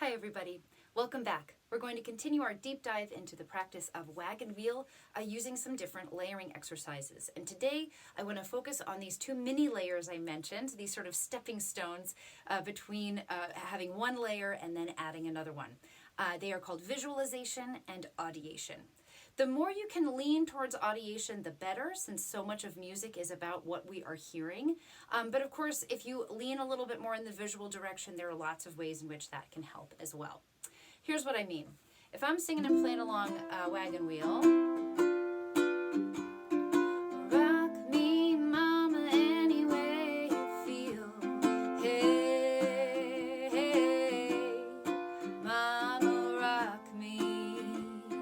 Hi everybody, welcome back. We're going to continue our deep dive into the practice of wagon wheel using some different layering exercises. And today I want to focus on these two mini layers I mentioned, these sort of stepping stones between having one layer and then adding another one. They are called visualization and audiation. The more you can lean towards audiation, the better, since so much of music is about what we are hearing. But of course, if you lean a little bit more in the visual direction, there are lots of ways in which that can help as well. Here's what I mean. If I'm singing and playing along Wagon Wheel, rock me, mama, any way you feel. Hey, hey, mama, rock me.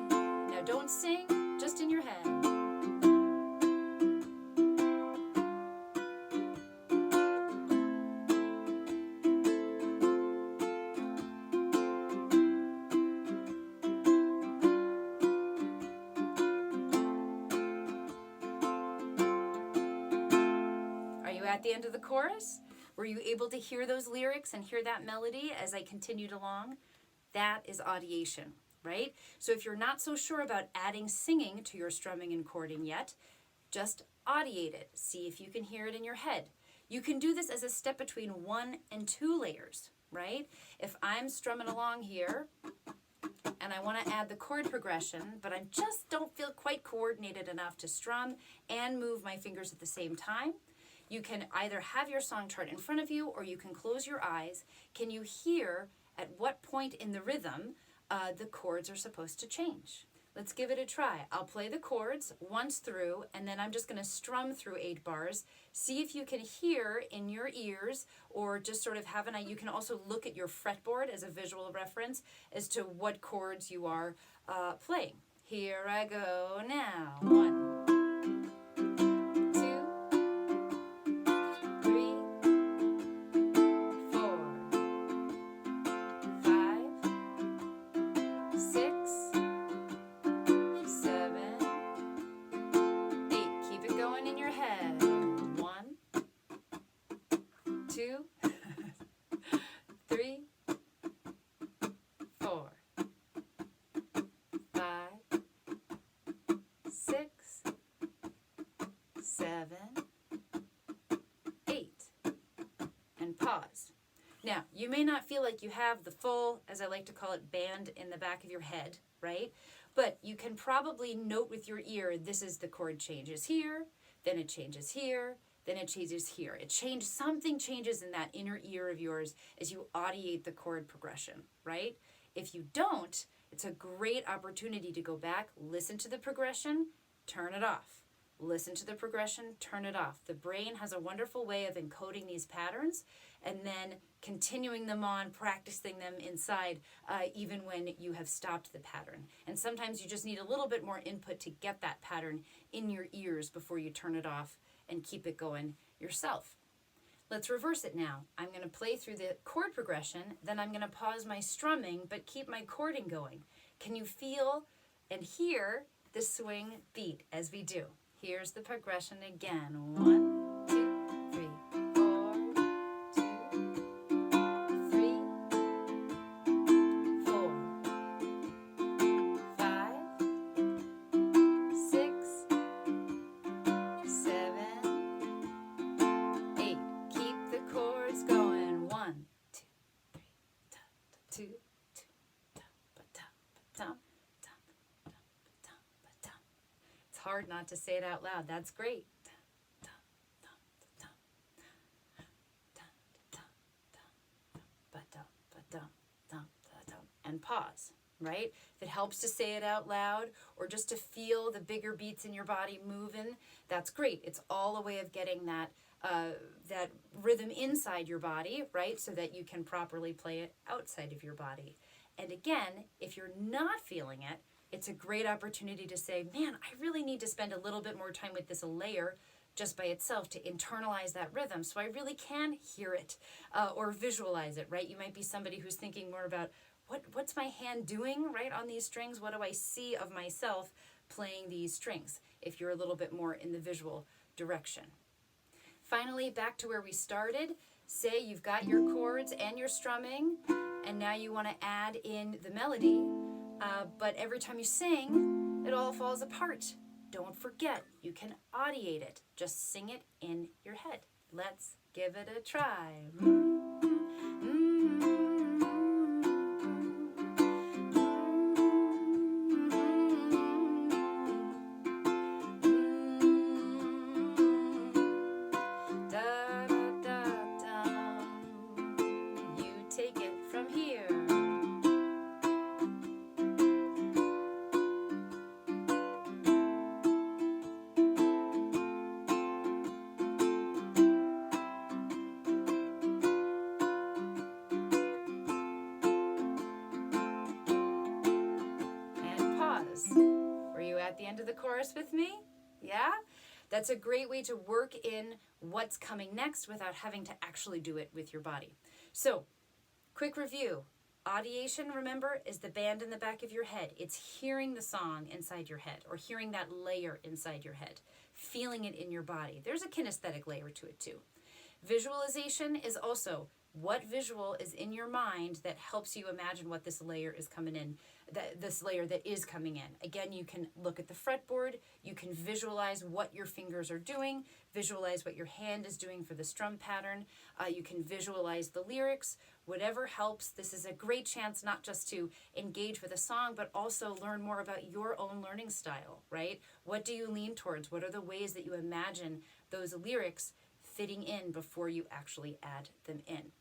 Now don't sing, just in your head. At the end of the chorus, were you able to hear those lyrics and hear that melody as I continued along? That is audiation, right? So if you're not so sure about adding singing to your strumming and chording yet, just audiate it. See if you can hear it in your head. You can do this as a step between 1 and 2 layers, right? If I'm strumming along here and I want to add the chord progression, but I just don't feel quite coordinated enough to strum and move my fingers at the same time, you can either have your song chart in front of you or you can close your eyes. Can you hear at what point in the rhythm the chords are supposed to change? Let's give it a try. I'll play the chords once through and then I'm just going to strum through 8 bars. See if you can hear in your ears or just sort of have an idea. You can also look at your fretboard as a visual reference as to what chords you are playing. Here I go now. 1. Two, 3, 4, 5, 6, 7, 8, and pause. Now, you may not feel like you have the full, as I like to call it, band in the back of your head, right? But you can probably note with your ear, this is the chord changes here, then it changes here, then it changes here. Something changes in that inner ear of yours as you audiate the chord progression, right? If you don't, it's a great opportunity to go back, listen to the progression, turn it off. Listen to the progression, turn it off. The brain has a wonderful way of encoding these patterns and then continuing them on, practicing them inside, even when you have stopped the pattern. And sometimes you just need a little bit more input to get that pattern in your ears before you turn it off and keep it going yourself. Let's reverse it now. I'm going to play through the chord progression, then I'm going to pause my strumming, but keep my chording going. Can you feel and hear the swing beat as we do? Here's the progression again. 1, 2, 3, 4, 2, 3, 4, 5, 6, 7, 8. Keep the chords going. 1, 2, 3, 2, 2, ta, ta, It's hard not to say it out loud. That's great. And pause, right? If it helps to say it out loud or just to feel the bigger beats in your body moving, that's great. It's all a way of getting that that rhythm inside your body, right? So that you can properly play it outside of your body. And again, if you're not feeling it, it's a great opportunity to say, man, I really need to spend a little bit more time with this layer just by itself to internalize that rhythm so I really can hear it or visualize it, right? You might be somebody who's thinking more about what's my hand doing, right, on these strings? What do I see of myself playing these strings if you're a little bit more in the visual direction? Finally, back to where we started. Say you've got your chords and your strumming. and now you want to add in the melody, but every time you sing, it all falls apart. Don't forget, you can audiate it. Just sing it in your head. Let's give it a try. Take it from here. And pause. Were you at the end of the chorus with me? Yeah? That's a great way to work in what's coming next without having to actually do it with your body. So, quick review. Audiation, remember, is the band in the back of your head. It's hearing the song inside your head, or hearing that layer inside your head, feeling it in your body. There's a kinesthetic layer to it too. Visualization is also what visual is in your mind that helps you imagine what this layer is coming in, this layer that is coming in. Again, you can look at the fretboard, you can visualize what your fingers are doing, visualize what your hand is doing for the strum pattern, you can visualize the lyrics, whatever helps. This is a great chance not just to engage with a song, but also learn more about your own learning style, right? What do you lean towards? What are the ways that you imagine those lyrics fitting in before you actually add them in?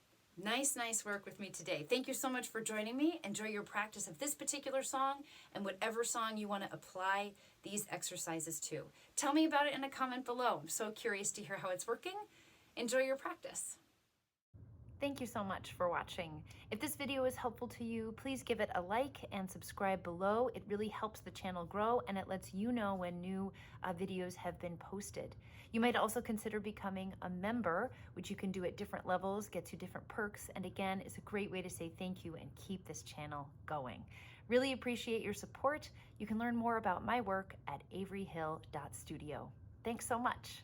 Nice work with me today. Thank you so much for joining me. Enjoy your practice of this particular song and whatever song you want to apply these exercises to. Tell me about it in a comment below. I'm so curious to hear how it's working. Enjoy your practice. Thank you so much for watching. If this video is helpful to you, please give it a like and subscribe below. It really helps the channel grow and it lets you know when new videos have been posted. You might also consider becoming a member, which you can do at different levels, gets you different perks, and again, is a great way to say thank you and keep this channel going. Really appreciate your support. You can learn more about my work at averyhill.studio. Thanks so much.